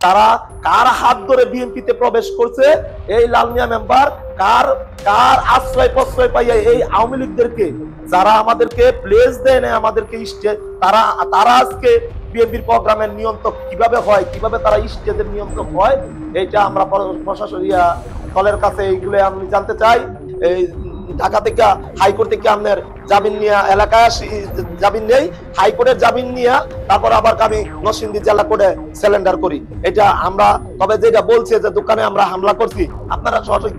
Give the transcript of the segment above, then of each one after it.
তারা কার হাত ধরে বিএনপিতে প্রবেশ করছে, এই লাল মিয়া মেম্বার কার কার আশ্রয় প্রশ্রয় পাইয়া এই আওয়ামী লীগদেরকে যারা আমাদেরকে প্লেস দেয় না, আমাদেরকে তারা তারা আজকে বিএনপির প্রোগ্রামের নিয়ন্ত্রক কিভাবে হয়, কিভাবে তারা স্টেজের নিয়ন্ত্রক হয়, এইটা আমরা প্রশাসন দলের কাছে এইগুলো আমি জানতে চাই। এই ঢাকা থেকে হাইকোর্ট থেকে আপনার জামিন নিয়ে এলাকায় জামিন নেই, হাইকোর্টের জামিন নিয়ে তারপর আবার আমি নরসিংদী জেলা কোর্টে সিলিন্ডার করি। এটা আমরা তবে যেটা বলছে যে দোকানে আমরা হামলা করছি, আপনারা সঠিক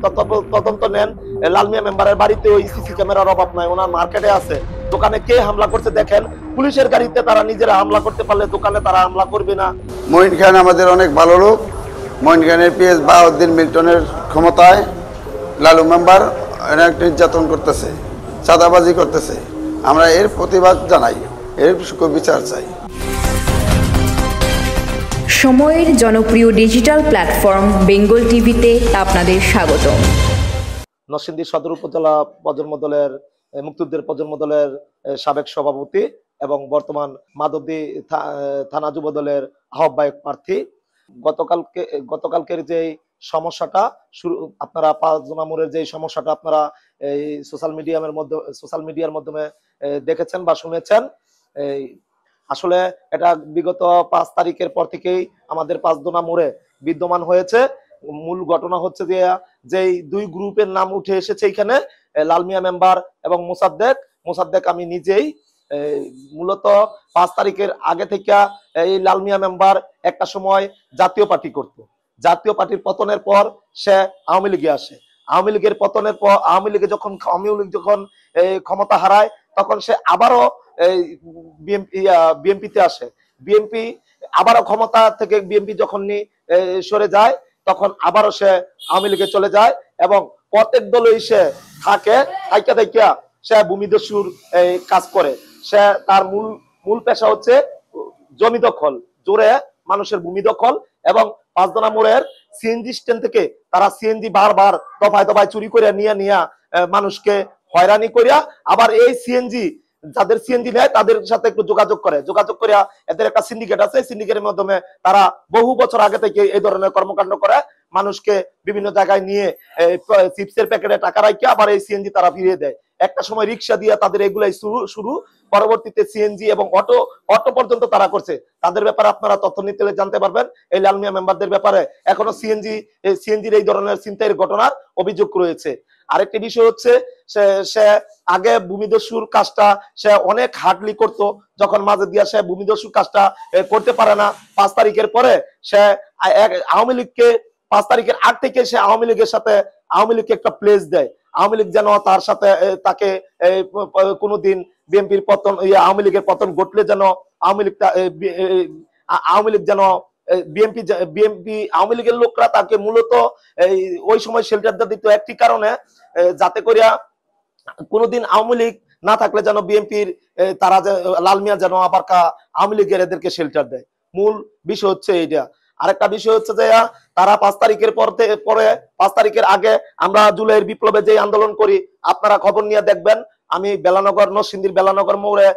তদন্ত নেন। লাল মিয়া মেম্বারের বাড়িতে ওই সিসি ক্যামেরার অভাব নাই, ওনার মার্কেটে আছে। দোকানে কে হামলা করছে দেখেন, পুলিশের গাড়িতে তারা নিজেরা হামলা করতে পারলে দোকানে তারা হামলা করবে না। মঈন খান আমাদের অনেক ভালো লোক। মঈন খানের পিএস বাহাউদ্দিন মিল্টনের ক্ষমতায় লালু মেম্বার নির্যাতন করতেছে, চাঁদাবাজি করতেছে। আমরা এর প্রতিবাদ জানাই, এর বিচার চাই। সময়ের জনপ্রিয় ডিজিটাল প্ল্যাটফর্ম বেঙ্গল টিভিতে আপনাদের স্বাগত। নরসিংদী সদর উপজেলা প্রজন্ম দলের মুক্তিযুদ্ধের প্রজন্ম দলের সাবেক সভাপতি এবং বর্তমান মাধবদী থানা যুব দলের আহ্বায়ক প্রার্থী। গতকালকের যে সমস্যাটা শুরু, আপনারা 5 নম্বরের যে সমস্যাটা আপনারা এই সোশ্যাল মিডিয়ার মাধ্যমে দেখেছেন বা শুনেছেন, আসলে এটা বিগত 5 তারিখের পর থেকেই আমাদের 5 নম্বরে বিদ্যমান হয়েছে। মূল ঘটনা হচ্ছে যে যেই 2 গ্রুপের নাম উঠে এসেছে এখানে, লাল মিয়া মেম্বার এবং মোসাদ্দেক আমি নিজেই মূলত 5 তারিখের আগে থেকে এই লাল মিয়া মেম্বার একটা সময় জাতীয় পার্টি করত। জাতীয় পার্টির পতনের পর সে আওয়ামী লীগে আসে। আওয়ামী লীগের পতনের পর আওয়ামী লীগ যখন ক্ষমতা হারায়, তখন সে আবারও বিএনপিতে আসে। বিএনপি আবারও ক্ষমতা থেকে বিএনপি যখন সরে যায়, তখন আবারও সে আওয়ামী লীগে চলে যায় এবং প্রত্যেক দলই সে থাকে থাইকা সে ভূমিদস্যুর কাজ করে। সে তার মূল পেশা হচ্ছে জমি দখল, জোরে মানুষের ভূমি দখল এবং 5 নম্বরের সিএনজি স্ট্যান্ড থেকে তারা সিএনজি বারবার দফায় চুরি করে নিয়ে মানুষকে হয়রানি করিয়া, আবার এই সিএনজি যাদের সিএনজি নেয় তাদের সাথে একটু যোগাযোগ করে এদের একটা সিন্ডিকেট আছে। সিন্ডিকেটের মাধ্যমে তারা বহু বছর আগে থেকে এই ধরনের কর্মকাণ্ড করে, মানুষকে বিভিন্ন জায়গায় নিয়ে চিপসের প্যাকেটে টাকা রাখে আবার এই সিএনজি তারা ফিরিয়ে দেয়। একটা সময় রিক্সা দিয়ে তাদের এগুলাই শুরু, পরবর্তীতে সিএনজি এবং অটো পর্যন্ত তারা করছে। তাদের ব্যাপারে আপনারা তথ্য নিতে জানতে পারবেন। এই লাল মিয়া মেম্বারদের ব্যাপারে এখনো সিএনজির এই ধরনের ছিনতাইয়ের ঘটনার অভিযোগ রয়েছে। আরেকটি বিষয় হচ্ছে সে আগে ভূমিদস্যুর কাজটা সে অনেক হার্ডলি করত, যখন মাঝে দিয়া সে ভূমিদস্যুর কাজটা করতে পারে না। 5 তারিখের পরে সে আওয়ামী লীগকে 5 তারিখের আগ থেকে সে আওয়ামী লীগকে একটা প্লেস দেয়। আওয়ামী লীগ যেন তার সাথে তাকে কোনোদিন বিএনপির পতন, আওয়ামী লীগের পতন ঘটলে যেন আওয়ামী লীগ যেন বিএনপি আওয়ামী লীগের লোকরা তাকে মূলত ওই সময় শেল্টারটা দিত একটি কারণে, যাতে করিয়া কোনোদিন আওয়ামী লীগ না থাকলে যেন বিএনপির তারা লাল মিয়া যেন আবার আওয়ামী লীগের এদেরকে শেল্টার দেয়। মূল বিষয় হচ্ছে এইটা। আরেকটা বিষয় হচ্ছে যে তারা 5 তারিখের পরে 5 তারিখের আগে আমরা জুলাইয়ের বিপ্লবে যে আন্দোলন করি, আপনারা খবর নিয়ে দেখবেন। আমি নরসিংদীর বেলানগর মোড়ে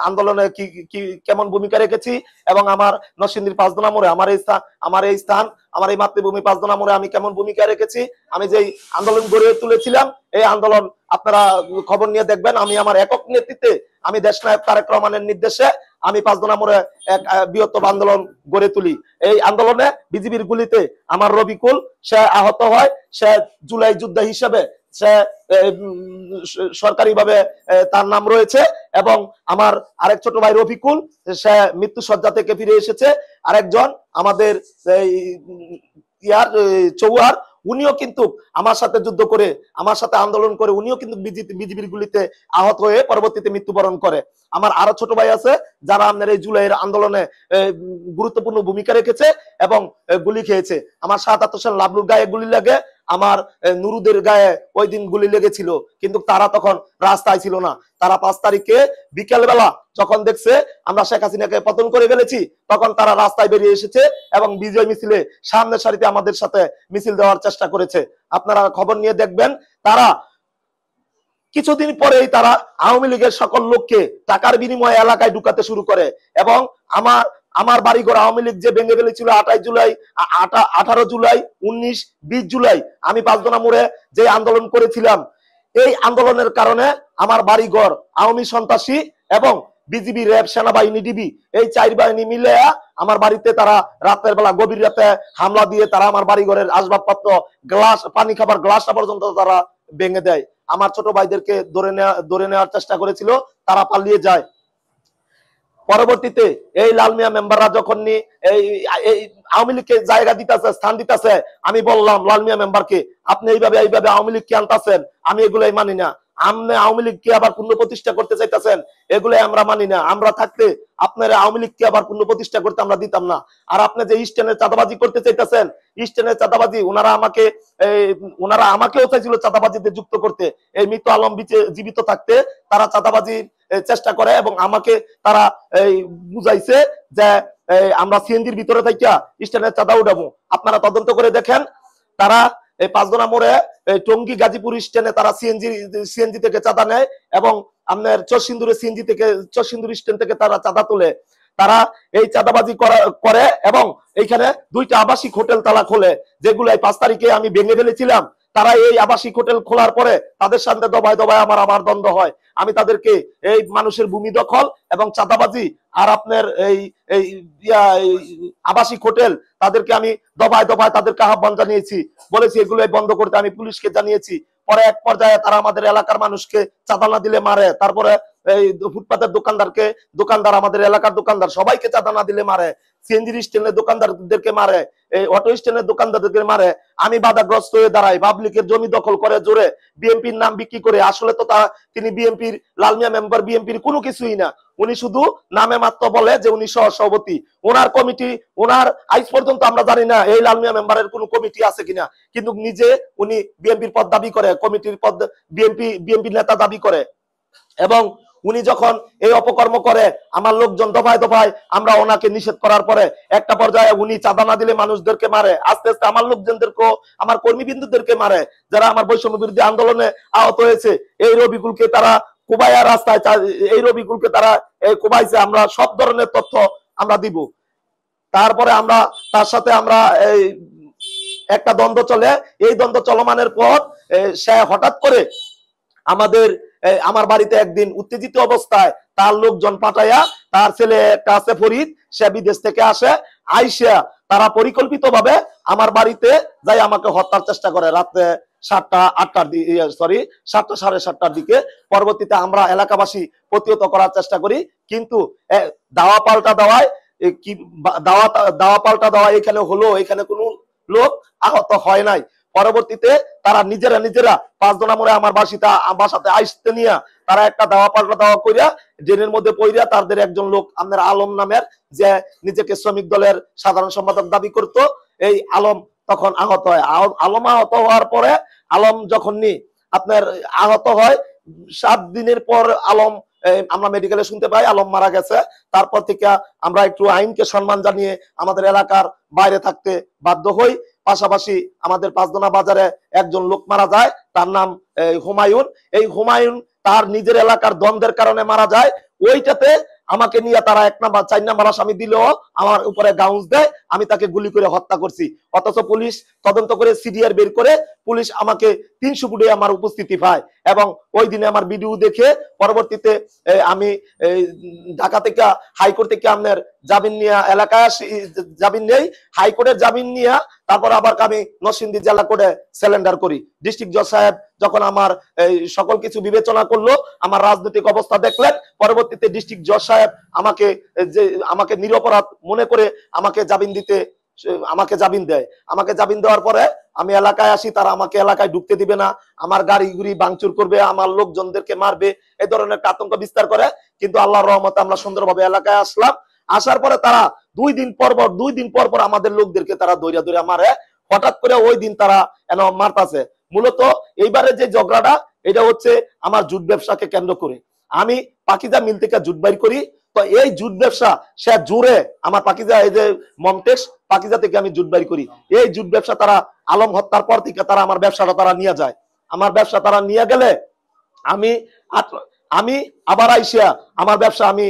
আন্দোলনে কি কেমন ভূমিকা রেখেছি এবং আমার নরসিংদীর 5 মোড়ে আমার এই মাতৃভূমি 5 মোড়ে আমি কেমন ভূমিকা রেখেছি। আমি যেই আন্দোলন গড়ে তুলেছিলাম, এই আন্দোলন আপনারা খবর নিয়ে দেখবেন। আমি আমার একক নেতৃত্বে, আমি দেশনায়ক তারেক রহমানের নির্দেশে আমি 5 মোড়ে এক বৃহত্তর আন্দোলন গড়ে তুলি। এই আন্দোলনে বিজিবির গুলিতে আমার রবিকুল সে আহত হয়। সে জুলাই যোদ্ধা হিসেবে সে সরকারিভাবে তার নাম রয়েছে এবং আমার আরেক ছোট ভাই রফিকুল সে মৃত্যু শয্যা থেকে ফিরে এসেছে। আরেকজন আমাদের চৌহার, উনিও কিন্তু আমার সাথে যুদ্ধ করে, আমার সাথে আন্দোলন করে উনিও কিন্তু বিজিবির গুলিতে আহত হয়ে পরবর্তীতে মৃত্যুবরণ করে। আমার আরো ছোট ভাই আছে যারা আপনার এই জুলাইয়ের আন্দোলনে গুরুত্বপূর্ণ ভূমিকা রেখেছে এবং গুলি খেয়েছে। আমার শাহাদাত হোসেন লাবলুর গায়ে গুলি লাগে, আমার নুরুদের গায়ে ওই দিন গুলি লেগেছিল, কিন্তু তারা তখন রাস্তায় ছিল না। তারা 5 তারিখে বিকেল বেলা যখন দেখছে আমরা শেখ হাসিনাকে পতন করে ফেলেছি, তখন তারা রাস্তায় বেরিয়ে এসেছে এবং বিজয় মিছিলে সামনের সারিতে আমাদের সাথে মিছিল দেওয়ার চেষ্টা করেছে। আপনারা খবর নিয়ে দেখবেন। তারা কিছুদিন পরেই তারা আওয়ামী লীগের সকল লোককে টাকার বিনিময়ে এলাকায় ঢুকাতে শুরু করে এবং আমার বাড়িঘর আওয়ামী লীগ যে ভেঙে ফেলেছিল 28 জুলাই 18 জুলাই 19 20 জুলাই আমি পাঁচদোনা মোড়ে যে আন্দোলন করেছিলাম, এই আন্দোলনের কারণে আমার বাড়িঘর আওয়ামী সন্ত্রাসী এবং বিজিবি, র্যাব, সেনাবাহিনী, ডিবি এই 4 বাহিনী মিলে আমার বাড়িতে তারা রাতের বেলা গভীর রাতে হামলা দিয়ে তারা আমার বাড়িঘরের আসবাবপত্র, গ্লাস, পানি খাবার গ্লাসটা পর্যন্ত তারা ভেঙে দেয়। আমার ছোট ভাইদেরকে ধরে নেওয়ার চেষ্টা করেছিল, তারা পালিয়ে যায়। পরবর্তীতে এই লাল মিয়া মেম্বাররা যখন এই আওয়ামী লীগকে জায়গা দিতেছে, স্থান দিতেছে, আমি বললাম লাল মিয়া মেম্বারকে, আপনি এইভাবে আওয়ামী লীগকে আনতেছেন, আমি এগুলাই মানি না। আপনি আওয়ামী লীগকে আবার পুনঃপ্রতিষ্ঠা করতে চাইতেছেন, এগুলাই আমরা মানি না। আমরা থাকতে আপনার আওয়ামী লীগকে আবার পুনঃপ্রতিষ্ঠা করতে আমরা দিতাম না। আর আপনি যে ইস্টার্নের চাঁদাবাজি করতে চাইতেছেন, ইস্টার্নের চাঁদাবাজি ওনারা আমাকেও চাইছিল চাঁদাবাজিতে যুক্ত করতে। এই মৃত আলম জীবিত থাকতে তারা চাঁদাবাজির চেষ্টা করে এবং আমাকে তারা বুঝাইছে যে আমরা সিএনজির ভিতরে থাইকা ইস্টার্নের চাঁদা উঠাবো। আপনারা তদন্ত করে দেখেন, তারা এই পাঁচদোনা মোড়ে টঙ্গী গাজীপুর স্ট্যান্ডে তারা সিএনজি থেকে চাঁদা নেয় এবং আপনার চরসিন্দুরের চরসিন্দুর স্ট্যান্ড থেকে তারা চাঁদা তোলে। তারা এই চাঁদাবাজি করে এবং এইখানে 2টা আবাসিক হোটেল তালা খোলে, যেগুলো 5 তারিখে আমি ভেঙে ফেলেছিলাম। তারা এই আবাসিক হোটেল খোলার পরে তাদের সাথে দবায় দবায় আমার দ্বন্দ্ব হয়। আমি তাদেরকে এই মানুষের ভূমি দখল এবং চাঁদাবাজি আর আপনার এই আবাসিক হোটেল তাদেরকে আমি দবায় দবায় তাদেরকে আহ্বান জানিয়েছি, বলেছি এগুলো বন্ধ করতে। আমি পুলিশকে জানিয়েছি। পরে এক পর্যায়ে তারা আমাদের এলাকার মানুষকে চাঁদা না দিলে মারে। তারপরে এই ফুটপাতের দোকানদার আমাদের এলাকার দোকানদার সবাইকে চাঁদা না দিলে মারে। সিএনজি স্ট্যান্ডের দোকানদারদেরকে মারে, এই অটো স্ট্যান্ডের দোকানদারদেরকে মারে। আমি বাধাগ্রস্ত হয়ে দাঁড়াই। পাবলিকের জমি দখল করে জোরে বিএনপির নাম বিক্রি করে। আসলে তো তিনি বিএনপির লাল মিয়া মেম্বার বিএনপির কোনো কিছুই না। উনি শুধু নামে মাত্র বলে যে উনি সভাপতি। ওনার কমিটি, ওনার আজ পর্যন্ত আমরা জানি না এই লাল মিয়া মেম্বারের কোনো কমিটি আছে কিনা, কিন্তু নিজে উনি বিএনপির পদ দাবি করে, কমিটির পদ বিএনপি নেতা দাবি করে। এবং উনি যখন এই অপকর্ম করে আমার লোকজন দফায় দফায় আমরা ওনাকে নিষেধ করার পরে একটা পর্যায়ে উনি চাঁদা না দিলে মানুষদেরকে মারে। আস্তে আস্তে আমার লোকজনদেরকেও, আমার কর্মীবিন্দুদেরকে মারে যারা আমার বৈষম্য বিরোধী আন্দোলনে আহত হয়েছে। এই রবিকুলকে তারা কুবাইয়া রাস্তায়, এই রবিকুলকে তারা কুবাইছে। আমরা সব ধরনের তথ্য আমরা দিব। তারপরে আমরা তার সাথে আমরা এই একটা দ্বন্দ্ব চলে। এই দ্বন্দ্ব চলমানের পর সে হঠাৎ করে আমার বাড়িতে একদিন উত্তেজিত অবস্থায় তার লোকজন পাঠাইয়া, তার ছেলে একটা আছে ফরিদ, সে বিদেশ থেকে আসে, আইসা তারা পরিকল্পিত ভাবে আমার বাড়িতে যাই আমাকে হত্যার চেষ্টা করে রাতে 7টা সাড়ে 7টার দিকে। পরবর্তীতে আমরা এলাকাবাসী প্রতিহত করার চেষ্টা করি, কিন্তু দাওয়া পাল্টা দেওয়া এখানে হলো, এখানে কোনো লোক আহত হয় নাই। পরবর্তীতে তারা নিজেরা পাঁচদোনা মোড়ে আমার বাসাতে আসতে নিয়ে তারা একটা দাওয়া পাল্টা দেওয়া কইরা ড্রেনের মধ্যে পইরা তাদের একজন লোক আপনার আলম নামের, যে নিজেকে শ্রমিক দলের সাধারণ সম্পাদক দাবি করত, এই আলম তখন আহত হয়। আলম আহত হওয়ার পরে আলম যখন আপনার আহত হয় 7 দিনের পর আলম, আমরা মেডিকেলে শুনতে পাই আলম মারা গেছে। তারপর থেকে আমরা একটু আইনকে সম্মান জানিয়ে আমাদের এলাকার বাইরে থাকতে বাধ্য হই। পাশাপাশি আমাদের পাঁচদোনা বাজারে একজন লোক মারা যায়, তার নাম হুমায়ুন। এই হুমায়ুন তার নিজের এলাকার দ্বন্দ্বের কারণে মারা যায়। ওইটাতে আমাকে নিয়ে তারা 1 নাম্বার 4 নাম্বার আসামি দিলেও আমার উপরে গাউন্স দেয়, আমি তাকে গুলি করে হত্যা করছি। অথচ পুলিশ তদন্ত করে সিডিআর বের করে পুলিশ আমাকে 300 ফুটে আমার উপস্থিতি পায় এবং ওই দিনে আমার ভিডিও দেখে পরবর্তীতে আমি ঢাকা থেকে হাইকোর্ট থেকে আপনার জামিন নিয়ে এলাকায় জামিন নেই, হাইকোর্টের জামিন নিয়ে তারপর আবার আমি নরসিংদী জেলা কোর্টে সারেন্ডার করি। ডিস্ট্রিক্ট জজ সাহেব যখন আমার সকল কিছু বিবেচনা করলো, আমার রাজনৈতিক অবস্থা দেখলেন, পরবর্তীতে ডিস্ট্রিক্ট জজ সাহেব আমাকে নিরপরাধ মনে করে আমাকে জামিন দেয়। আমাকে জামিন দেওয়ার পরে আমি এলাকায় আসি, তারা আমাকে এলাকায় ঢুকতে দিবে না, আমার গাড়ি গুড়ি ভাঙচুর করবে, আমার লোকজনদেরকে মারবে, এই ধরনের আতঙ্ক বিস্তার করে। কিন্তু আল্লাহর রহমতে আমরা সুন্দরভাবে এলাকায় আসলাম। আসার পরে তারা 2 দিন পর আমাদের লোকদেরকে তারা ধৈর্য মারে। হঠাৎ করে ওই দিন তারা মারতাছে। মূলত এইবারে যে ঝগড়াটা, এটা হচ্ছে আমার জুট ব্যবসাকে কেন্দ্র করে। আমি পাকিজা মিল থেকে জুট বাইর করি, তো এই জুট ব্যবসা সে জুড়ে আমার পাকিজা, এই যে মমটেক্স পাকিজা থেকে আমি জুট বাইর করি। এই জুট ব্যবসা তারা আলম হত্যার পর থেকে তারা আমার ব্যবসাটা তারা নিয়ে যায়। আমার ব্যবসা তারা নিয়ে গেলে আমি আবার আইসা আমার ব্যবসা আমি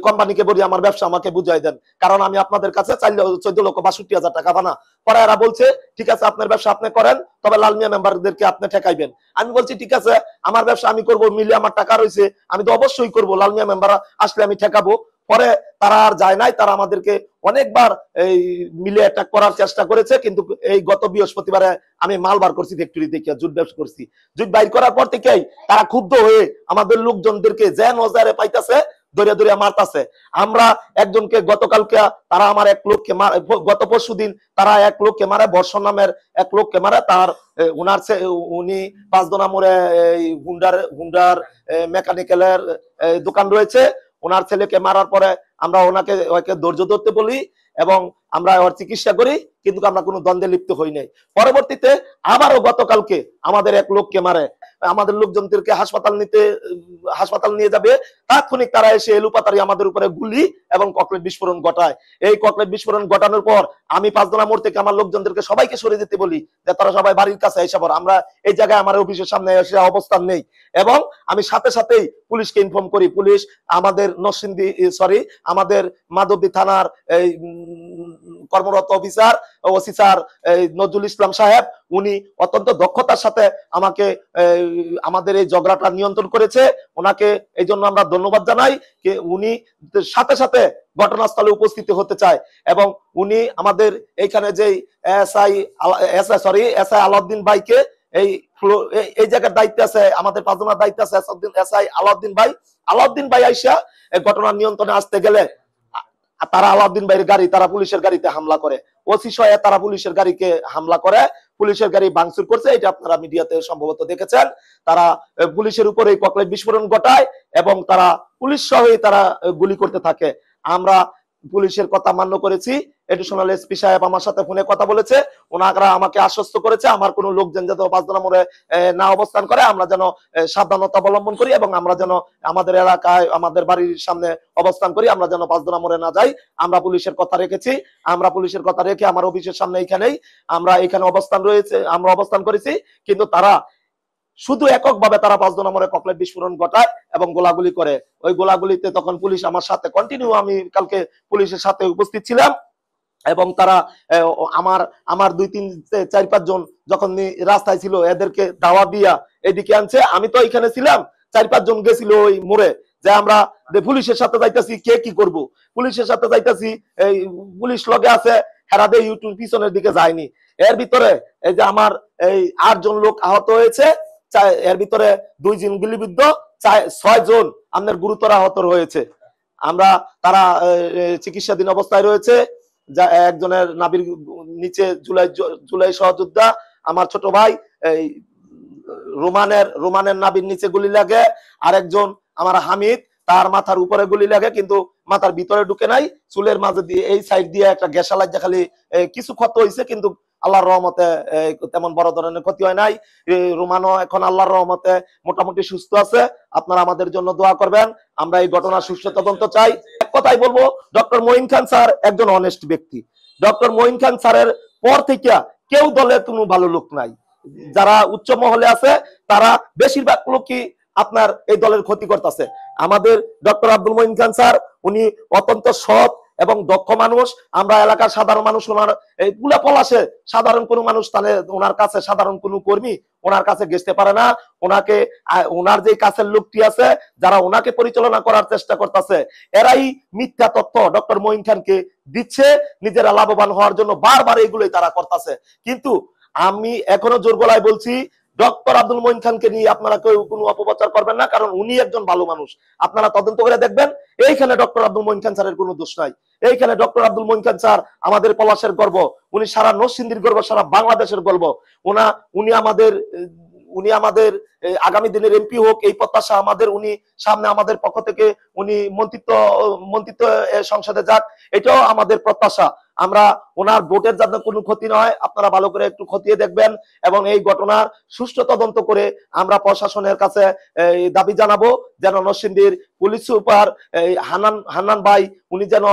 কোম্পানিকে বলি আমার ব্যবসা আমাকে বুঝাই দেন, কারণ আমি আপনাদের কাছে 14,62,000 টাকা পানা। পরে এরা বলছে ঠিক আছে আপনার ব্যবসা আপনি করেন, তবে লাল মিয়া মেম্বারদেরকে আপনি ঠেকাইবেন। আমি বলছি ঠিক আছে আমার ব্যবসা আমি করব, মিলে আমার টাকা রয়েছে, আমি তো অবশ্যই করব, লাল মিয়া মেম্বার আসলে আমি ঠেকাবো। পরে তারা আর যায় নাই, তারা আমাদেরকে অনেকবার এই মিলে অ্যাটাক করার চেষ্টা করেছে, কিন্তু এই গত বৃহস্পতিবারে আমি মাল বার করছি ফ্যাক্টরি থেকে, জুট ব্যবসা করছি। জুট বাইর করার পর থেকেই তারা ক্ষুব্ধ হয়ে আমাদের লোকজনদেরকে যে নজারে পাইতাছে ধরে ধরে মারতাছে। আমরা একজনকে গতকালকে তারা আমার এক লোককে গত পরশুদিন তারা এক লোককে মারে, বর্ষণ নামের এক লোককে মারে। তার উনি 5 দোনা মোড়ে হুন্ডার মেকানিক্যালের দোকান রয়েছে। ওনার ছেলেকে মারার পরে আমরা ওকে ধৈর্য ধরতে বলি এবং আমরা ওর চিকিৎসা করি, কিন্তু আমরা কোনো দ্বন্দ্বে লিপ্ত হই নাই। পরবর্তীতে আবারও গতকালকে আমাদের এক লোককে মারে, আমাদের লোকজনদেরকে হাসপাতাল নিয়ে যাবে, তাৎক্ষণিক তারা এসে এলুপাতারি আমাদের উপরে গুলি এবং ককলেট বিস্ফোরণ ঘটায়। এই ককলেট বিস্ফোরণ ঘটানোর পর আমি 5 দোনা মোড় থেকে আমার লোকজনদেরকে সবাইকে সরে যেতে বলি, যে তারা সবাই বাড়ির কাছে এসে পড়ে। আমরা এই জায়গায় আমার অফিসের সামনে এসে অবস্থান নেই এবং আমি সাথে সাথেই পুলিশকে ইনফর্ম করি। পুলিশ আমাদের আমাদের মাধবদী থানার এই কর্মরত officer OC sir Nazrul Islam সাহেব, উনি অত্যন্ত দক্ষতার সাথে আমাকে আমাদের এই ঝগড়াটা নিয়ন্ত্রণ করেছে। ওনাকে এই জন্য আমরা ধন্যবাদ জানাই। উনি সাথে সাথে ঘটনাস্থলে উপস্থিত হতে চায় এবং উনি আমাদের এইখানে যে এসআই আলাউদ্দিন ভাইকে এই জায়গার দায়িত্বে আছে, আমাদের 5 জনের দায়িত্বে আছে এসআই আলাউদ্দিন ভাই আইসা ঘটনার নিয়ন্ত্রণে আসতে গেলে তারা আলাউদ্দিন ভাইয়ের গাড়ি, তারা পুলিশের গাড়িতে হামলা করে। ওসি সহ তারা পুলিশের গাড়িকে হামলা করে, পুলিশের গাড়ি ভাঙচুর করছে। এটা আপনারা মিডিয়াতে সম্ভবত দেখেছেন। তারা পুলিশের উপরে ককলেট বিস্ফোরণ ঘটায় এবং তারা পুলিশ সহই তারা গুলি করতে থাকে। আমরা পুলিশের কথা মান্য করেছি। এডিশনাল এসপি সাহেব আমার সাথে ফোনে কথা বলেছে, ওনারা আমাকে আশ্বস্ত করেছে আমার কোনো লোকজন যাতে 5 দোনা মোড়ে না অবস্থান করে, আমরা যেন সাবধানতা অবলম্বন করি এবং আমরা যেন আমাদের এলাকায় আমাদের বাড়ির সামনে অবস্থান করি, আমরা যেন 5 দোনা মোড়ে না যাই। আমরা পুলিশের কথা রেখেছি। আমরা পুলিশের কথা রেখে আমার অফিসের সামনে আমরা এখানে অবস্থান করেছি, কিন্তু তারা শুধু এককভাবে তারা 5 দোনা মোড়ে ককলেট বিস্ফোরণ ঘটায় এবং গোলাগুলি করে। ওই গোলাগুলিতে তখন পুলিশ আমার সাথে কন্টিনিউ, আমি কালকে পুলিশের সাথে উপস্থিত ছিলাম এবং তারা আমার 2-3-4-5 জন যখন রাস্তায় ছিল এদেরকে দাওয়া দিয়া এদিকে আনছে। আমি তো এখানে ছিলাম, 4-5 জন গেছিল ওই মোড়ে, যে আমরা পুলিশের সাথে যাইতাছি, কে কি করব, পুলিশের সাথে যাইতাছি, এই পুলিশ লগে আছে, হেরাদে ইউটিউব পিছনের দিকে যায়নি। এর ভিতরে এই যে আমার এই 8 জন লোক আহত হয়েছে, এর ভিতরে 2 জন গুলিবিদ্ধ, 6 জন আমাদের গুরুতর আহত হয়েছে। তারা চিকিৎসাধীন অবস্থায় রয়েছে। যা একজনের নাভির নিচে জুলাই সহযোদ্ধা আমার ছোট ভাই এই রোমানের নাভির নিচে গুলি লাগে, আরেকজন আমার হামিদ, তার মাথার উপরে গুলি লাগে কিন্তু মাথার ভিতরে ঢুকে নাই, চুলের মাঝে দিয়ে এই সাইড দিয়ে একটা গ্যাসা লাগিয়ে খালি কিছু ক্ষত হয়েছে, কিন্তু আল্লাহর রহমতে তেমন বড় ধরনের ক্ষতি হয় নাই। রোমানও এখন আল্লাহর রহমতে মোটামুটি সুস্থ আছে। আপনারা আমাদের জন্য দোয়া করবেন। আমরা এই ঘটনার সুষ্ঠু তদন্ত চাই। এক কথাই বলবো, ডক্টর মঈন খান স্যার একজন অনেস্ট ব্যক্তি। ডক্টর মঈন খান স্যারের পর থেকে কেউ দলে কোনো ভালো লোক নাই। যারা উচ্চ মহলে আছে তারা বেশিরভাগ লোকই আপনার এই দলের ক্ষতি করতেছে। আমাদের ডক্টর আব্দুল মঈন খান স্যার উনি অত্যন্ত সৎ এবং দক্ষ মানুষ। আমরা এলাকার সাধারণ মানুষ ওনার এই পুলা পলাশে সাধারণ কোনো মানুষ তাহলে ওনার কাছে সাধারণ কোনো কর্মী ওনার কাছে গেছতে পারে না। ওনার যে কাছের লোকটি আছে যারা ওনাকে পরিচালনা করার চেষ্টা করতেছে, এরাই মিথ্যা তথ্য ডক্টর মঈন খানকে দিচ্ছে নিজেরা লাভবান হওয়ার জন্য। বারবার এইগুলোই তারা করতেছে। কিন্তু আমি এখনো জোর গলায় বলছি, ডক্টর আব্দুল মঈন খানকে নিয়ে আপনারা কেউ কোনো অপপ্রচার করবেন না, কারণ উনি একজন ভালো মানুষ। আপনারা তদন্ত করে দেখবেন, এইখানে ডক্টর আব্দুল মঈন খান স্যারের কোনো দোষ নাই। এইখানে ডক্টর আব্দুল মঈন খান স্যার আমাদের পলাশের গর্ব, উনি সারা নরসিংদীর গর্ব, সারা বাংলাদেশের গর্ব। উনি আমাদের আগামী দিনের এমপি হোক এই প্রত্যাশা আমাদের। উনি সামনে আমাদের পক্ষ থেকে উনি মন্ত্রিত্ব সংসদে যাক, এটাও আমাদের প্রত্যাশা। আমরা ওনার ভোটের যাতে কোনো ক্ষতি নয় আপনারা ভালো করে একটু খতিয়ে দেখবেন এবং এই ঘটনার সুষ্ঠু তদন্ত করে আমরা প্রশাসনের কাছে দাবি জানাবো যেন নরসিংদীর পুলিশ সুপার হান্নান ভাই উনি যেন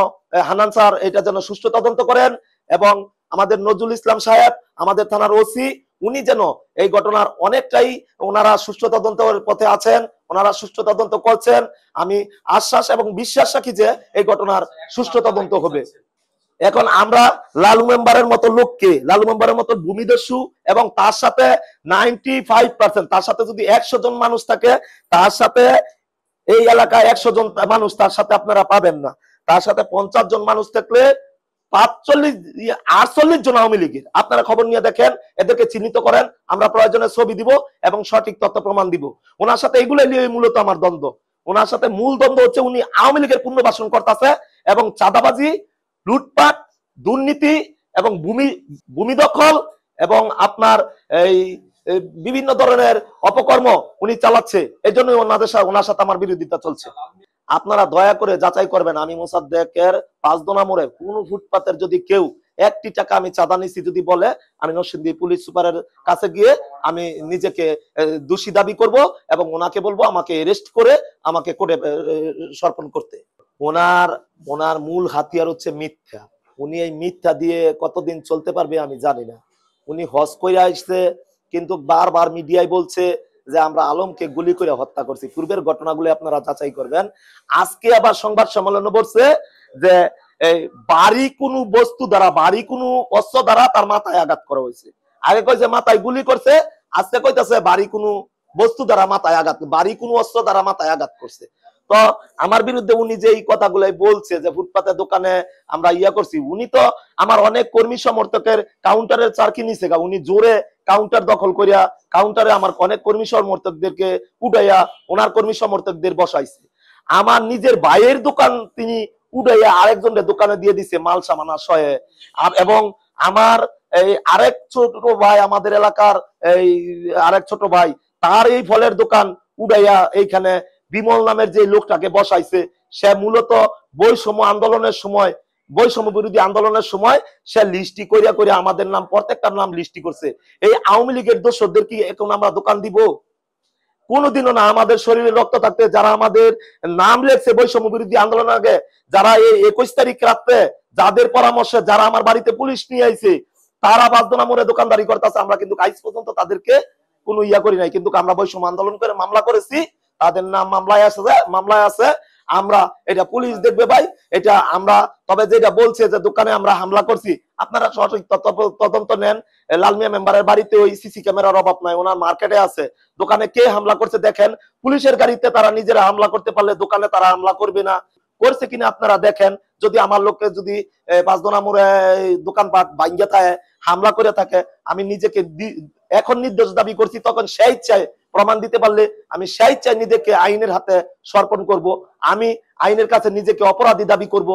হান্নান স্যার এটা যেন সুষ্ঠু তদন্ত করেন এবং আমাদের নজরুল ইসলাম সাহেব আমাদের থানার ওসি উনি যেন এই ঘটনার অনেকটাই ওনারা সুষ্ঠু তদন্তের পথে আছেন, ওনারা সুষ্ঠু তদন্ত করছেন। আমি আশ্বাস এবং বিশ্বাস রাখি যে এই ঘটনার সুষ্ঠু তদন্ত হবে। এখন আমরা লালু মেম্বারের মতো লোককে, লালু মেম্বারের মতো ভূমিদস্যু এবং তার সাথে 95%, তার সাথে যদি 100 জন মানুষ থাকে, তার সাথে এই এলাকায় 100 জন মানুষ তার সাথে আপনারা পাবেন না। তার সাথে 50 জন মানুষ থাকলে 48 জন আওয়ামী লীগের। আপনারা খবর নিয়ে দেখেন, এদেরকে চিহ্নিত করেন, আমরা প্রয়োজনে ছবি দিব এবং সঠিক তথ্য প্রমাণ দিব। ওনার সাথে এইগুলো নিয়ে মূলত আমার দ্বন্দ্ব। ওনার সাথে মূল দ্বন্দ্ব হচ্ছে উনি আওয়ামী লীগের পুনর্বাসন করতেছে এবং চাঁদাবাজি, লুটপাট, দুর্নীতি এবং ভূমি দখল এবং আপনার এই বিভিন্ন ধরনের অপকর্ম উনি চালাচ্ছে। এই জন্য ওনার সাথে আমার বিরোধিতা চলছে। আপনারা দয়া করে যাচাই করবেন, আমি মোসাদ্দেকের 5 দোনা মোড়ে কোন ফুটপাতের যদি কেউ 1টি টাকা আমি চাঁদা নিছি যদি বলে, আমি নরসিংদী পুলিশ সুপারের কাছে গিয়ে আমি নিজেকে দোষী দাবি করব এবং ওনাকে বলবো আমাকে অ্যারেস্ট করে আমাকে কোর্টে সমর্পণ করতে। ওনার মূল হাতিয়ার হচ্ছে মিথ্যা। উনি এই মিথ্যা দিয়ে কতদিন চলতে পারবে আমি জানি না। উনি হজ করে আসছে, কিন্তু বারবার মিডিয়ায় বলছে যে আমরা আলমকে গুলি করে হত্যা করছি। পূর্বের ঘটনাগুলো আপনারা যাচাই করবেন। আজকে আবার সংবাদ সম্মেলনে বলছে যে এই বাড়ি কোনো বস্তু দ্বারা, বাড়ি কোনো অস্ত্র দ্বারা তার মাথায় আঘাত করা হয়েছে। আগে কইছে মাথায় গুলি করছে, আজকে কইতাছে বাড়ি কোনো বস্তু দ্বারা মাথায় আঘাত, বাড়ি কোনো অস্ত্র দ্বারা মাথায় আঘাত করছে। তো আমার বিরুদ্ধে উনি যে এই কথাগুলাই বলছে যে ফুটপাতের দোকানে আমরা ইয়া করছি, উনি তো আমার অনেক কর্মী সমর্থকের কাউন্টারের চারকি নিছে গা। উনি জোরে কাউন্টার দখল করিয়া কাউন্টারে আমার অনেক কর্মী সমর্থকদেরকে উঠাইয়া ওনার কর্মী সমর্থকদের বসাইছে। আমার নিজের ভাইয়ের দোকান তিনি উঠাইয়া আরেকজনের দোকানে দিয়ে দিছে মাল সামানা সয়ে। এবং আমার এই আরেক ছোট ভাই, আমাদের এলাকার এই আরেক ছোট ভাই, তার এই ফলের দোকান উঠাইয়া এইখানে বিমল নামের যে লোকটাকে বসাইছে, সে মূলত বৈষম্য আন্দোলনের সময়, বৈষম্য বিরোধী আন্দোলনের সময় সে লিস্টি করিয়া করিয়া আমাদের নাম, প্রত্যেকটার নাম লিস্টি করছে। এই আওয়ামী লীগের দোষদের কি এখন আমরা দোকান দিব? কোনোদিনও না। আমাদের শরীরে রক্ত থাকতে যারা আমাদের নাম লেখছে বৈষম্য বিরোধী আন্দোলন আগে, যারা এই 21 তারিখ রাতে যাদের পরামর্শে যারা আমার বাড়িতে পুলিশ নিয়ে আইছে, তারা 5 দোনা মোড়ে দোকানদারি করতেছে, আমরা কিন্তু আজ পর্যন্ত তাদেরকে কোনো ইয়া করি নাই। কিন্তু আমরা বৈষম্য আন্দোলন করে মামলা করেছি, তাদের নাম মামলায় আছে। আমরা এটা পুলিশ দেখবে ভাই, এটা আমরা। তবে যেটা বলছে যে দোকানে আমরা হামলা করছি, আপনারা সঠিক তদন্ত নেন। লালমিয়া মেম্বারের বাড়িতে ওই সিসি ক্যামেরার অভাব নাই, ওনার মার্কেটে আছে। দোকানে কে হামলা করছে দেখেন। পুলিশের গাড়িতে তারা নিজেরা হামলা করতে পারলে দোকানে তারা হামলা করবে না? করছে কিনা আপনারা দেখেন। যদি আমার লোককে যদি 5 দোনা মোড়ে দোকানপাট ভাঙ্গা থাকে, হামলা করে থাকে, আমি নিজেকে এখন নির্দোষ দাবি করছি, তখন সেই ইচ্ছায় প্রমাণ দিতে পারলে আমি সেই ইচ্ছায় নিজেকে আইনের হাতে সমর্পণ করব। আমি আইনের কাছে নিজেকে অপরাধী দাবি করব।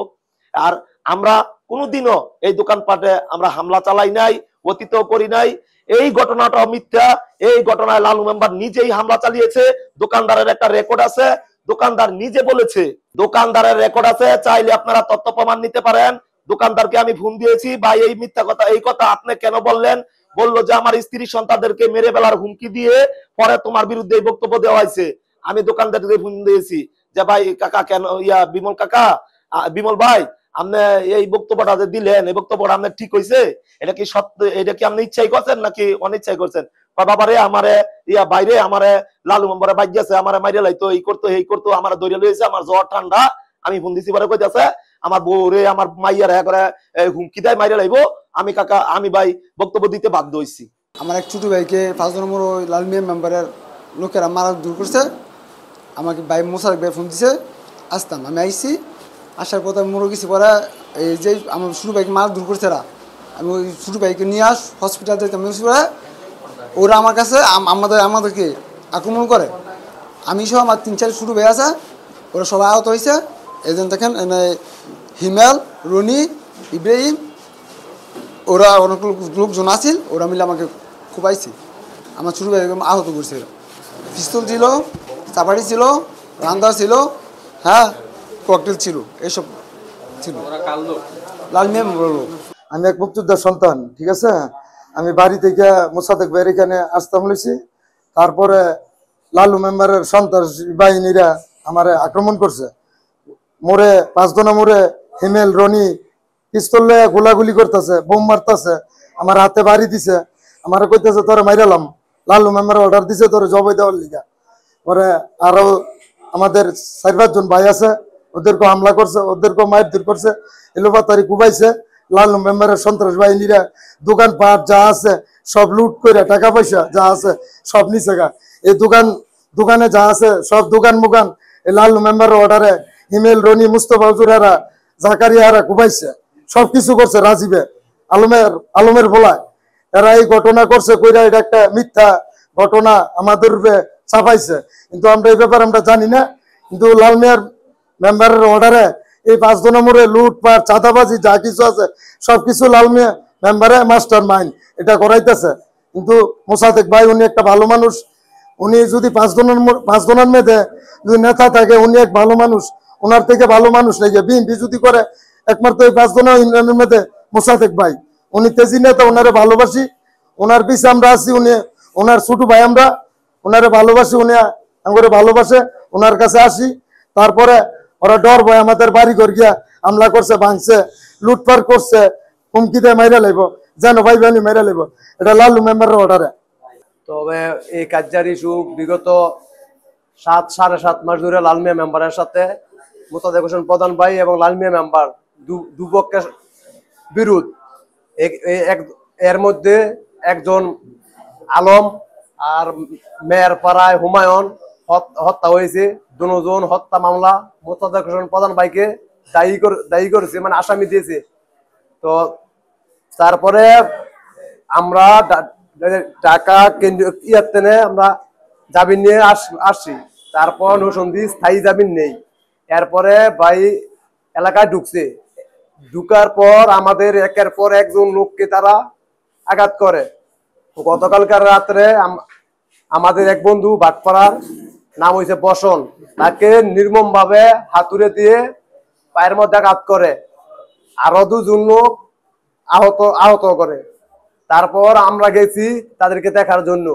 আর আমরা কোনোদিনও এই দোকানপাটে আমরা হামলা চালাই নাই, অতীতও করি নাই। এই ঘটনাটা মিথ্যা। এই ঘটনায় লালু মেম্বার নিজেই হামলা চালিয়েছে। দোকানদারের একটা রেকর্ড আছে, দোকানদার নিজে বলেছে, দোকানদারের রেকর্ড আছে, চাইলে আপনারা তথ্য প্রমাণ নিতে পারেন। দোকানদারকে আমি ফোন দিয়েছি, ভাই এই মিথ্যা কথা, এই কথা আপনি কেন বললেন? বললো যে আমার স্ত্রী সন্তানদেরকে মেরে ফেলার হুমকি দিয়ে পরে তোমার বিরুদ্ধে এই বক্তব্য দেওয়া হয়েছে। আমি দোকানদারকে ফোন দিয়েছি যে ভাই কাকা কেন বিমল কাকা, বিমল ভাই আপনি এই বক্তব্যটা যে দিলেন, এই বক্তব্যটা আপনার ঠিক হয়েছে? এটা কি সত্য? এটা কি আপনি ইচ্ছাই করছেন নাকি অনিচ্ছাই করছেন? বাবারে আমারে বাইরে আমারে লালু মেম্বারে বাইক গেছে, আমারে মাইরে লাইতো, এই করতো এই করতো, আমার দৌড়ে লইছে, আমার জ্বর ঠান্ডা। আমি ফোন দিছি পরে কইতাছে আমার বউ রে আমার মাইয়ার হ্যাঁ করে হুমকি দেয়, মাইরে লাইবো। আমি কাকা, আমি ভাই বক্তব্য দিতে বাধ্য হইছি। আমার এক ছোটো ভাইকে 5 নম্বর ওই লালমিয়া মেম্বারের লোকেরা মারা দূর করছে। আমাকে ভাই মোশারক ভাই ফোন দিছে, আসতাম। আমি আইসি, আসার পথে মরে গেছি। পরে এই যে আমার ছোটো ভাইকে মারা দূর করছে, আমি ওই ছোটো ভাইকে নিয়ে হসপিটাল যেতাম। ওরা আমার কাছে আমাদেরকে আক্রমণ করে। আমি সহ আমার 3-4 ছোটো ভাই আছে, ওরা সবাই আহত হয়েছে। এই জন্য দেখেন হিমেল, রনি, ইব্রাহিম, ওরা অনেক লোকজন আছিল, ওরা মিলে আমাকে খুবাইছে। আমার ছোটো ভাই আহত করছে। পিস্তল ছিল, চাপাটি ছিল, রান্দা ছিল, হ্যাঁ ককটেল ছিল, এসব ছিল। লালমিয়া বললো আমি এক মুক্তিযোদ্ধার সন্তান, ঠিক আছে। আমি বাড়ি থেকে মোসাদ্দেক ভাইয়ের এখানে আসতাম লইছি। তারপরে লালু মেম্বারের সন্ত্রাসী বাহিনীরা আমার আক্রমণ করছে। মোড়ে 5 দোনা মোড়ে হিমেল, রনি পিস্তল লয়ে গোলাগুলি করতেছে, বোম মারতেছে, আমার হাতে বাড়ি দিছে, আমার কইতেছে তোরে মাইরালাম। লালু মেম্বার অর্ডার দিছে তোরে জবাই দেওয়ার লিগা। পরে আরো আমাদের 4-5 জন ভাই আছে, ওদেরকে হামলা করছে, ওদেরকে মারধর করছে, এলোপাতারি কুবাইছে। লালু মেম্বারের সন্ত্রাস বাহিনীরা দোকানপাট যা আছে সব লুট করে টাকা পয়সা যা আছে সব নিচে গা। এই দোকানে যা আছে সব দোকান মুকান এই লালু মেম্বারের অর্ডারে হিমেল, রনি, মুস্তফা হুজুরেরা, জাকারিয়ারা কুবাইছে, সবকিছু করছে রাজীবে, আলমের ভোলায়। এরা এই ঘটনা করছে কইরা এটা একটা মিথ্যা ঘটনা আমাদের উপরে চাপাইছে, কিন্তু আমরা এই ব্যাপারে আমরা জানি না। কিন্তু লাল মিয়ার মেম্বারের অর্ডারে এই 5 নম্বরে লুটপাট, চাঁদাবাজি যা কিছু আছে সবকিছু লাল মিয়া মেম্বারে মাস্টার মাইন্ড এটা করাইতেছে। কিন্তু মোসাদ্দেক ভাই উনি একটা ভালো মানুষ, উনি যদি 5 জনের মধ্যে যদি নেতা থাকে উনি এক ভালো মানুষ, ওনার থেকে ভালো মানুষ নেই। বিএনপি যদি করে একমাত্র এই 5 জনের ইউনিয়নের মধ্যে মোসাদ্দেক ভাই, উনি তেজি নেতা, ওনারে ভালোবাসি, ওনার পিছে আমরা আছি, উনি ওনার ছোট ভাই, আমরা ওনারে ভালোবাসি, উনি আমাকে ভালোবাসে, ওনার কাছে আসি। তারপরে ওরা ডর ভয় আমাদের বাড়ি ঘর গিয়া হামলা করছে, ভাঙছে, লুটপাট করছে, হুমকি দিয়ে মাইরা লাইব, যেন ভাই বানি মাইরা লাইব। এটা লালু মেম্বারের অর্ডারে। তবে এই কার্যার ইস্যু বিগত 7-7.5 মাস ধরে লাল মিয়া মেম্বারের সাথে মোতালেব হোসেন প্রধান ভাই এবং লাল মিয়া মেম্বার দুপক্ষের বিরোধ। এর মধ্যে একজন আলম আর মেয়ের পাড়ায় হুমায়ুন হত্যা হয়েছে। দুজন হত্যা মামলা মোতালেব হোসেন প্রধান ভাইকে দায়ী করেছে, মানে আসামি দিয়েছে। তো তারপরে আমরা ঢাকা কেন্দ্রীয় ইয়াতেনে আমরা জামিন নিয়ে আসছি। তারপর নৌসন্ধি স্থায়ী জামিন নেই। এরপরে ভাই এলাকায় ঢুকার পর আমাদের একের পর একজন লোককে তারা আঘাত করে। গতকালকার রাত্রে আমাদের এক বন্ধু বাটপাড়ার, নাম হয়েছে বসন, তাকে নির্মম ভাবে হাতুড়ে দিয়ে পায়ের মধ্যে আঘাত করে, আরো 2 লোক আহত করে। তারপর আমরা গেছি তাদেরকে দেখার জন্য।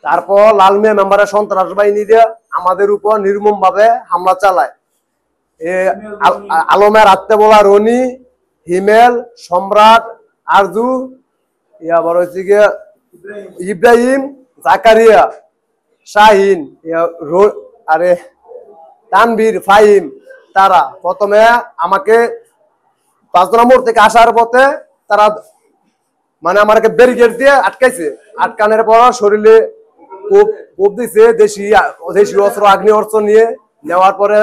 তারপর লাল মিয়া মেম্বারের সন্ত্রাস বাহিনী দিয়ে আমাদের উপর নির্মম ভাবে হামলা চালায়। আলমের আত্মে বলা রনি, হিমেল, সম্রাট, আরজু, আবার হচ্ছে গিয়ে ইব্রাহিম, জাকারিয়া, শাহিন, আরে তানভীর, ফাহিম, তারা প্রথমে আমাকে 5 নম্বর থেকে আসার পথে তারা মানে আমাকে ব্যারিকেড দিয়ে আটকাইছে। আটকানোর পর শরীরে কোপ দিছে দেশি অস্ত্র, আগ্নেয় অস্ত্র নিয়ে নেওয়ার পরে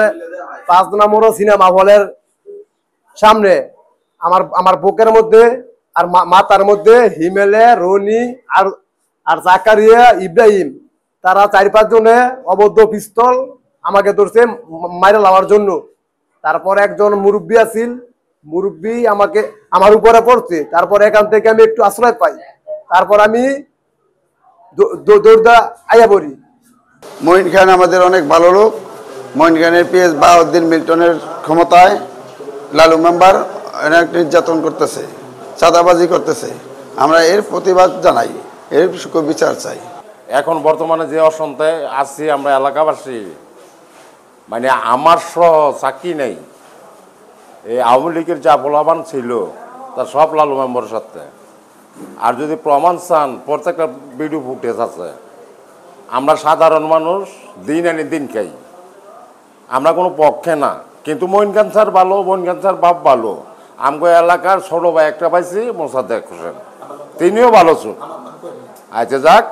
5 নম্বর সিনেমা হলের সামনে আমার বুকের মধ্যে আর মাথার মধ্যে হিমেলে, রনি আর জাকারিয়া, ইব্রাহিম, তারা 4-5 জনে অবৈধ পিস্তল আমাকে ধরছে মাইরা লাওয়ার জন্য। তারপর একজন মুরব্বী আছিল, মুরব্বী আমার উপরে পড়ছে। তারপর এখান থেকে আমি একটু আশ্রয় পাই, তারপর আমি দৌড়দা আয়া পড়ি। মঈন খান আমাদের অনেক ভালো লোক। মঈন খানের পিএস বাহাউদ্দিন মিল্টনের ক্ষমতায় লালু মেম্বার অনেক নির্যাতন করতেছে, চাঁদাবাজি করতেছে। আমরা এর প্রতিবাদ জানাই, এর বিচার চাই। এখন বর্তমানে যে অসন্তায় আছি আমরা এলাকাবাসী, মানে আমার সহ চাকরি নেই। এই আওয়ামী লীগের যা বলাবান ছিল তা সব লালু মেম্বারের সাথে। আর যদি প্রমাণ চান, প্রত্যেকটা ভিডিও ফুটেজ আছে। আমরা সাধারণ মানুষ, দিন আনি দিন খাই, আমরা কোনো পক্ষে না। কিন্তু মঈন খান স্যার ভালো, মঈন খান স্যার বাপ ভালো। আমগো এলাকার ছোট ভাই একটা পাইছি, মোসাদ্দেক হোসেন, তিনিও ভালো চোখ। আচ্ছা যাক,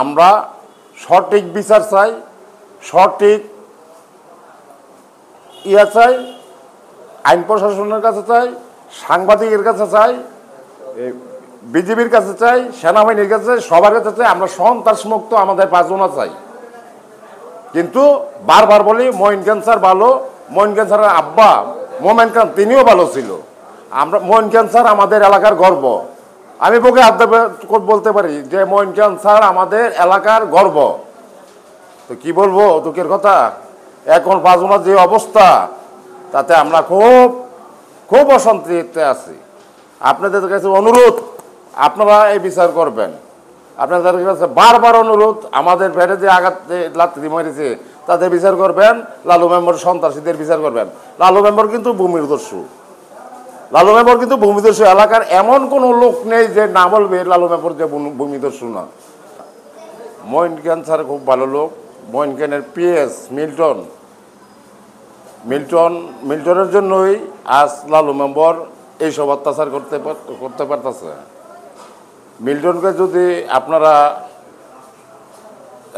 আমরা সঠিক বিচার চাই, সঠিক চাই, আইন প্রশাসনের কাছে চাই, সাংবাদিকের কাছে চাই, বিজেপির কাছে চাই, সেনাবাহিনীর কাছে চাই, সবার কাছে চাই। আমরা সন্ত্রাসমুক্ত আমাদের 5 জন চাই। কিন্তু বারবার বলি মঈন খান স্যার ভালো, মঈন খান স্যারের আব্বা মোমেন খান তিনিও ভালো ছিল। আমরা মঈন খান স্যার আমাদের এলাকার গর্ব। আমি বুকে হাত বলতে পারি যে মঈন খান স্যার আমাদের এলাকার গর্ব। তো কি বলবো দুঃখের কথা, এখন 5 জনের যে অবস্থা তাতে আমরা খুব অশান্তিতে আছি। আপনাদের কাছে অনুরোধ, আপনারা এই বিচার করবেন। আপনাদের কাছে বারবার অনুরোধ, আমাদের ভেড়ে যে আঘাত লাত্তি মেরেছে তাদের বিচার করবেন, লালু মেম্বার সন্ত্রাসীদের বিচার করবেন। লালু মেম্বার কিন্তু ভূমিদস্যু, লালু মেম্বার কিন্তু ভূমিদস্যু। এলাকার এমন কোনো লোক নেই যে না বলবে লালু মেম্বার যে ভূমিদস্যু না। মঈন খান স্যার খুব ভালো লোক, মইনখানের পিএস মিল্টনের জন্যই আজ লালু মেম্বার এইসব অত্যাচার করতে পারতেছে। মিল্টনকে যদি আপনারা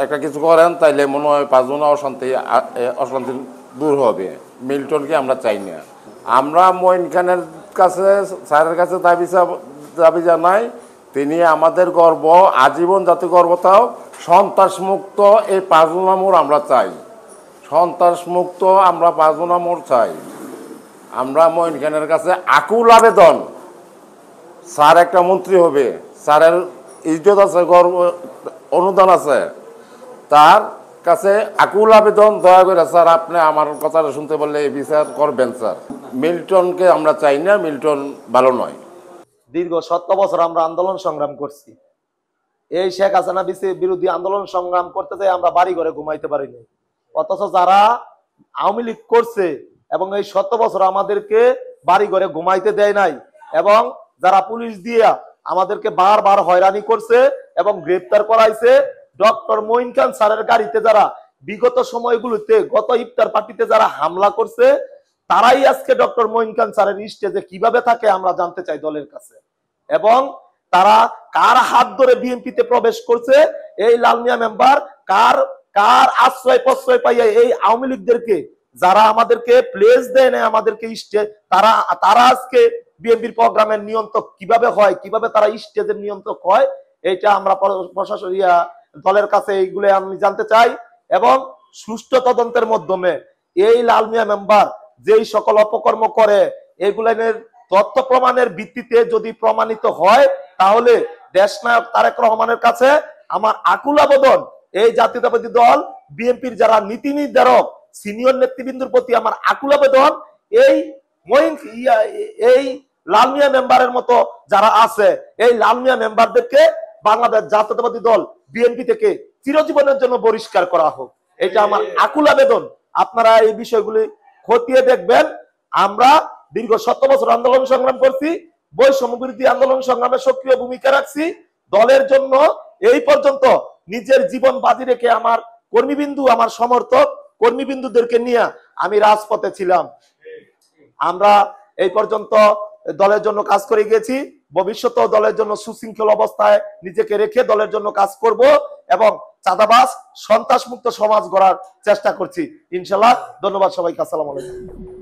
একটা কিছু করেন তাইলে মনে হয় 5 জনা অশান্তি দূর হবে। মিল্টনকে আমরা চাই না। আমরা মঈন খানের কাছে, স্যারের কাছে দাবি জানাই, তিনি আমাদের গর্ব, আজীবন যাতে গর্ব থাও। সন্ত্রাসমুক্ত এই 5 জনা মোড় আমরা চাই। সন্ত্রাসমুক্ত আমরা 5 জনা মোড় চাই। আমরা মঈন খানের কাছে আকুল আবেদন, স্যার একটা মন্ত্রী হবে, স্যারের ইজ্জত আছে, গর্ব, অনুদান আছে, তার কাছে আকুল আবেদন, দয়া করে স্যার আপনি আমার কথাটা শুনতে পারলে এই বিচার করবেন স্যার। মিল্টনকে আমরা চাই না, মিল্টন ভালো নয়। দীর্ঘ 17 বছর আমরা আন্দোলন সংগ্রাম করছি। এই শেখ হাসিনা বিরোধী আন্দোলন সংগ্রাম করতে যাই আমরা বাড়ি ঘরে ঘুমাইতে পারিনি। অথচ যারা আওয়ামী লীগ করছে এবং এই 17 বছর আমাদেরকে বাড়ি ঘরে ঘুমাইতে দেয় নাই, এবং যারা পুলিশ দিয়ে আমাদেরকে বারবার হয়রানি করছে এবং গ্রেপ্তার করাইছে, ডক্টর মঈন খান স্যারের গাড়িতে যারা বিগত সময়গুলোতে গত ইফতার পার্টিতে যারা হামলা করছে, তারাই আজকে ডক্টর মঈন খান স্যারের স্টেজে কিভাবে থাকে আমরা জানতে চাই দলের কাছে। এবং তারা কার হাত ধরে বিএনপিতে প্রবেশ করছে, এই লাল মিয়া মেম্বার কার আশ্রয় প্রশ্রয় পাইয়া এই আওয়ামী লীগদেরকে, যারা আমাদেরকে প্লেস দেয় না, আমাদেরকে স্টেজ, তারা আজকে বিএনপির প্রোগ্রামের নিয়ন্ত্রক কিভাবে হয়, কিভাবে তারা স্টেজের নিয়ন্ত্রক হয়, এটা আমরা প্রশাসন দলের কাছে এইগুলো আমি জানতে চাই। এবং সুষ্ঠু তদন্তের মাধ্যমে এই লাল মিয়া মেম্বার যেই সকল অপকর্ম করে, এগুলোর তথ্য প্রমাণের ভিত্তিতে যদি প্রমাণিত হয়, তাহলে দেশনায়ক তারেক রহমানের কাছে আমার আকুল আবেদন, এই জাতীয়তাবাদী দল বিএনপির যারা নীতি নির্ধারক সিনিয়র নেতৃবৃন্দর প্রতি আমার আকুল আবেদন, এই লাল মিয়া মেম্বারের মতো যারা আছে, এই লাল মিয়া মেম্বারদেরকে বাংলাদেশ জাতীয়তাবাদী দল বিএনপি থেকে চিরজীবনের জন্য বহিষ্কার করা হোক। এটা আমার আকুল আবেদন। আপনারা এই বিষয়গুলি খতিয়ে দেখবেন। আমরা দীর্ঘ 17 বছর আন্দোলন সংগ্রাম করছি, বৈষম্য বিরোধী আন্দোলন সংগ্রামে সক্রিয় ভূমিকা রাখছি। দলের জন্য এই পর্যন্ত নিজের জীবন বাজি রেখে আমার কর্মীবিন্দু, আমার সমর্থক কর্মীবিন্দুদেরকে নিয়ে আমি রাজপথে ছিলাম। আমরা এই পর্যন্ত দলের জন্য কাজ করে গেছি, ভবিষ্যতেও দলের জন্য সুশৃঙ্খল অবস্থায় নিজেকে রেখে দলের জন্য কাজ করব এবং চাঁদাবাজ সন্ত্রাসমুক্ত সমাজ গড়ার চেষ্টা করছি ইনশাআল্লাহ। ধন্যবাদ সবাইকে। আসসালামু আলাইকুম।